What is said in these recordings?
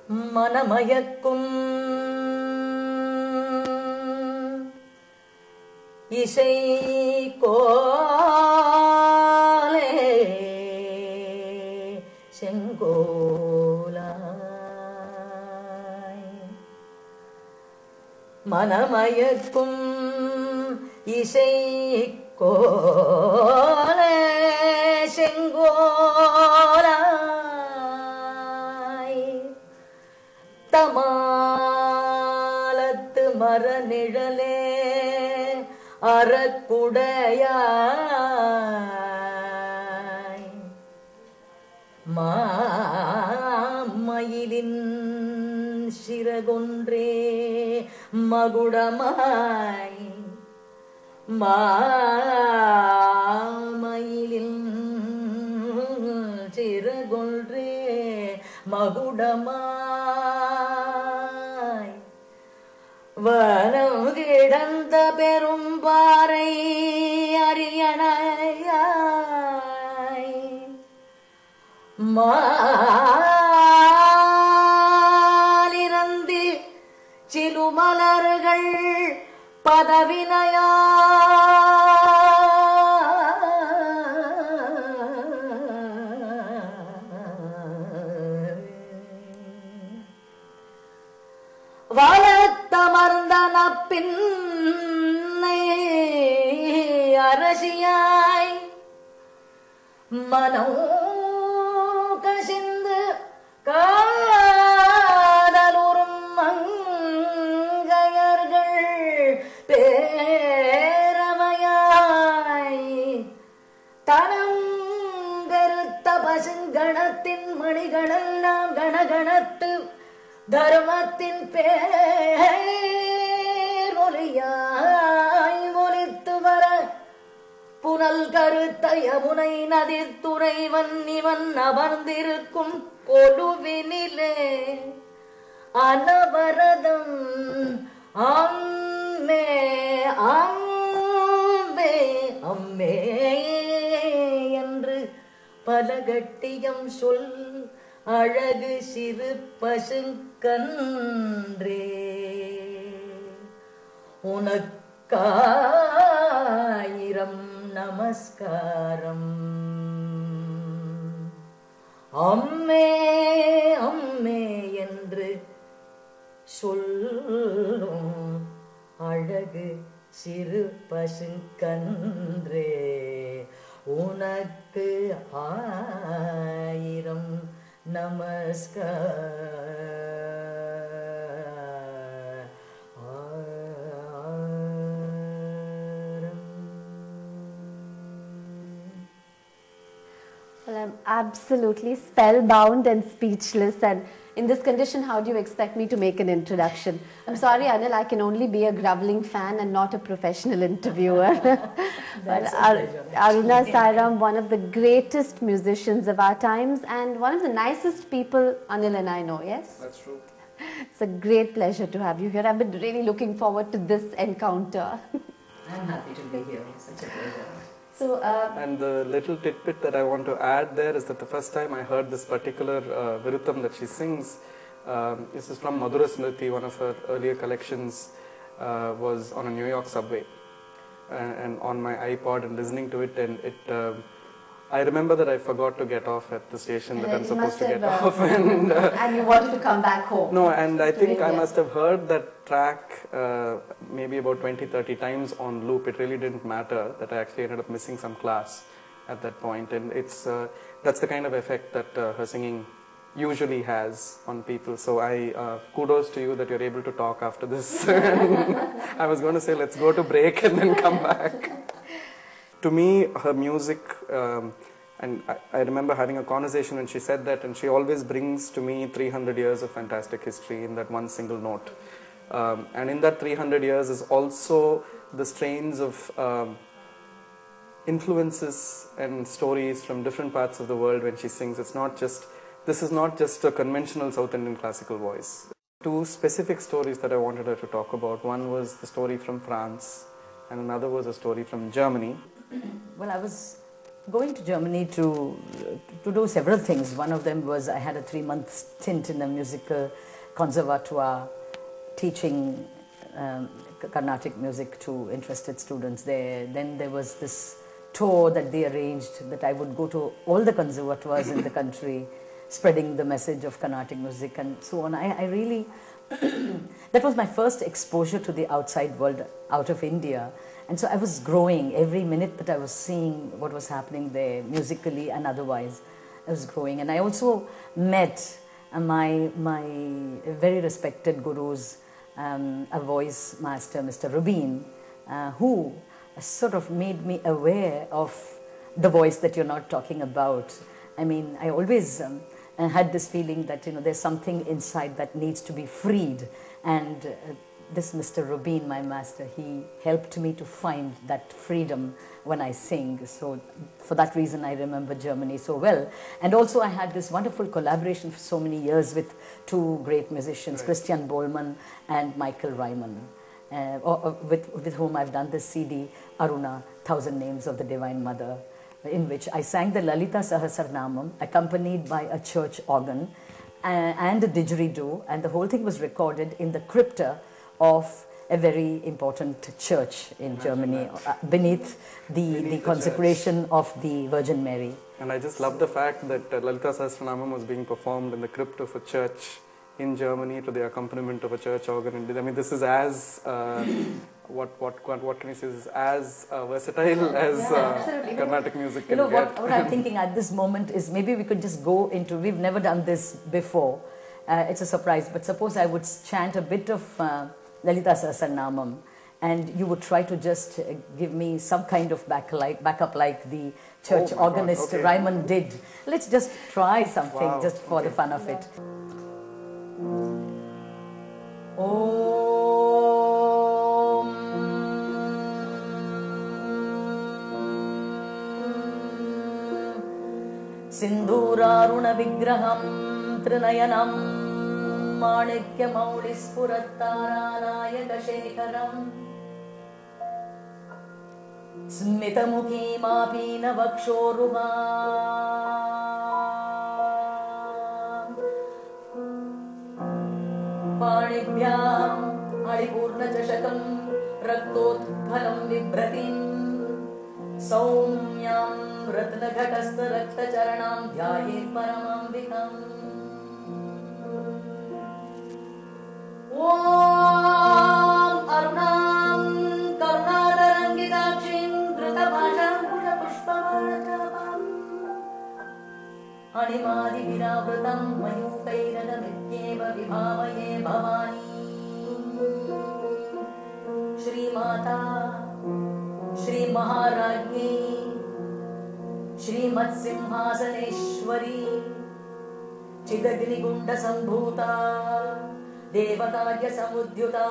மனமயக்கும் இசை கோலே செங்கோலாய் மனமயக்கும் இசை கோலே செங்கோலாய் தமாலத்து மரநிழலே அறக்குடையாய் மாமயிலின் சிறகொன்றே மகுடமாய் மாமயிலின் சிறகொன்றே மகுடமாய் வனம் கிடந்த பெரும்பாறை அரியணையாய் மாலிரந்து சிலுமலர்கள் பதவினையா வளத்தமர்ந்தன பின்னை அரசியாய் மனோ கசிந்து காதலுறும் மங்கையர்கள் பேரவையாய் தனங்கருத்த பசுங்கணத்தின் மணிகளெல்லாம் கணகணத்து தர்மத்தின் பேரொலியாய் ஒலித்து வர புனல் கருத்த யமுனை நதித்துறைவன் இவன் அமர்ந்திருக்கும் கொலுவினிலே அனவரதம் அம்மே அம்மே அம்மே என்று பலகட்டியம் சொல் அழகு சிறு பசுங்கன்றே உனக்காயிரம் நமஸ்காரம் அம்மே அம்மே என்று சொல்லும் அழகு சிறு பசுங்கன்றே உனக்கு ஆயிரம் Well, I'm absolutely spellbound and speechless, and in this condition, how do you expect me to make an introduction? I'm sorry, Anil, I can only be a groveling fan and not a professional interviewer. But Aruna Sairam, one of the greatest musicians of our times and one of the nicest people Anil and I know, yes? That's true. It's a great pleasure to have you here. I've been really looking forward to this encounter. I'm happy to be here. Such a pleasure. So, and the little tidbit that I want to add there is that the first time I heard this particular Virutham that she sings, this is from Madhura Smriti, one of her earlier collections, was on a New York subway and on my iPod and listening to it, and I remember that I forgot to get off at the station that I'm supposed to get off. And you wanted to come back home. No, and I think I must have heard that track maybe about 20-30 times on loop. It really didn't matter that I actually ended up missing some class at that point. And it's that's the kind of effect that her singing usually has on people. So kudos to you that you're able to talk after this. I was going to say, let's go to break and then come back. To me, her music, and I remember having a conversation when she said that, and she always brings to me 300 years of fantastic history in that one single note. And in that 300 years is also the strains of influences and stories from different parts of the world when she sings. It's not just, this is not just a conventional South Indian classical voice. Two specific stories that I wanted her to talk about. One was the story from France, and another was a story from Germany. Well, I was going to Germany to do several things. One of them was I had a 3-month stint in a musical conservatoire teaching Carnatic music to interested students there. Then there was this tour that they arranged that I would go to all the conservatoires in the country, spreading the message of Carnatic music and so on. I really, that was my first exposure to the outside world out of India. And so I was growing every minute that I was seeing what was happening there, musically and otherwise. I was growing. And I also met my very respected gurus, a voice master, Mr. Rubin, who sort of made me aware of the voice that you're not talking about. I mean, I always had this feeling that, there's something inside that needs to be freed. And this Mr. Rubin, my master, he helped me to find that freedom when I sing. So for that reason, I remember Germany so well. And also I had this wonderful collaboration for so many years with two great musicians, right. Christian Bollmann and Michael Ryman, with whom I've done this CD, Aruna, 1,000 Names of the Divine Mother, in which I sang the Lalita Sahasranamam accompanied by a church organ and a didgeridoo, and the whole thing was recorded in the crypta of a very important church in Germany, beneath the consecration of the Virgin Mary. And I just love the fact that Lalita Sahasranamam was being performed in the crypt of a church in Germany to the accompaniment of a church organ. I mean, this is as what can you say? Is as versatile as Carnatic music can get. What I'm thinking at this moment is maybe we could just go into. We've never done this before. It's a surprise. But suppose I would chant a bit of Lalita Sahasranamam, and you would try to just give me some kind of backup like the church organist Ryman did. Let's just try something just for the fun of it. Om Sindhuraruna Vigraham Trinayanam Manikya Maulispurattarayaka Shekharam Smitamukhim Apina Vakshoruham Panibhyam Adipurna Chashakam Raktotphalam Vibhratim Saumyam Ratnaghatastha Rakta Charanam Dhyayet Paramambikam Om Arunam Karunadarangitakshim Dhrutabhasham Pushpushpamanachapam Animadi Viravratam Mayukairanamityeva Vibhavaye Bhavani Shri Mata Shri Maharajni Shri Matsimhasaneshwari Chidagni Gunda Sambhuta Devakarya Samudyuta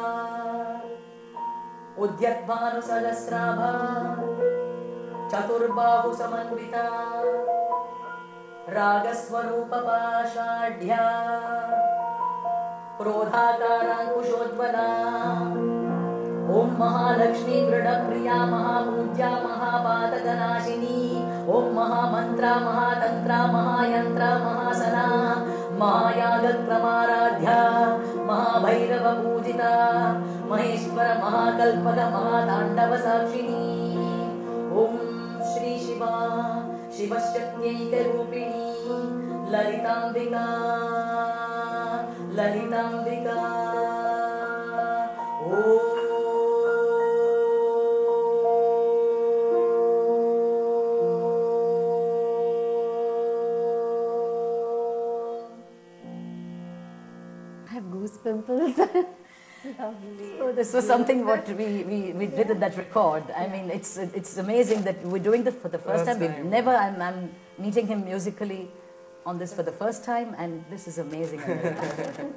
Udyatbhanu Salasrabha Chaturbahu Samanvita Ragaswarupa Pashadhya Krodhakarankushodvala Om Mahalakshmi Vridapriya Mahapujya Mahapataganashini Om Mahamantra Mahatantra Mahayantra Mahasana Mahayagat Pramaradhya Mahabhairava Pujita Maheshwara Mahakalpada Mahatandava Sakshini Om Shri Shiva Shiva Shakti Rupini Lalitambika Lalitambika Om Pimples. Lovely. So this was something what we did at that record. I mean, it's amazing that we're doing this for the first time. We've never. I'm meeting him musically on this for the first time, and this is amazing.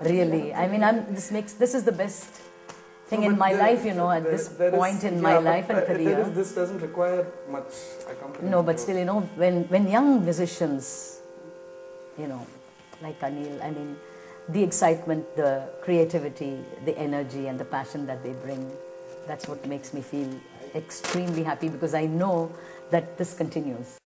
Really, I mean, this is the best thing in my life. At this point in my life and career. This doesn't require much accompaniment. No, but still, when young musicians, like Anil, I mean, the excitement, the creativity, the energy and the passion that they bring, that's what makes me feel extremely happy, because I know that this continues.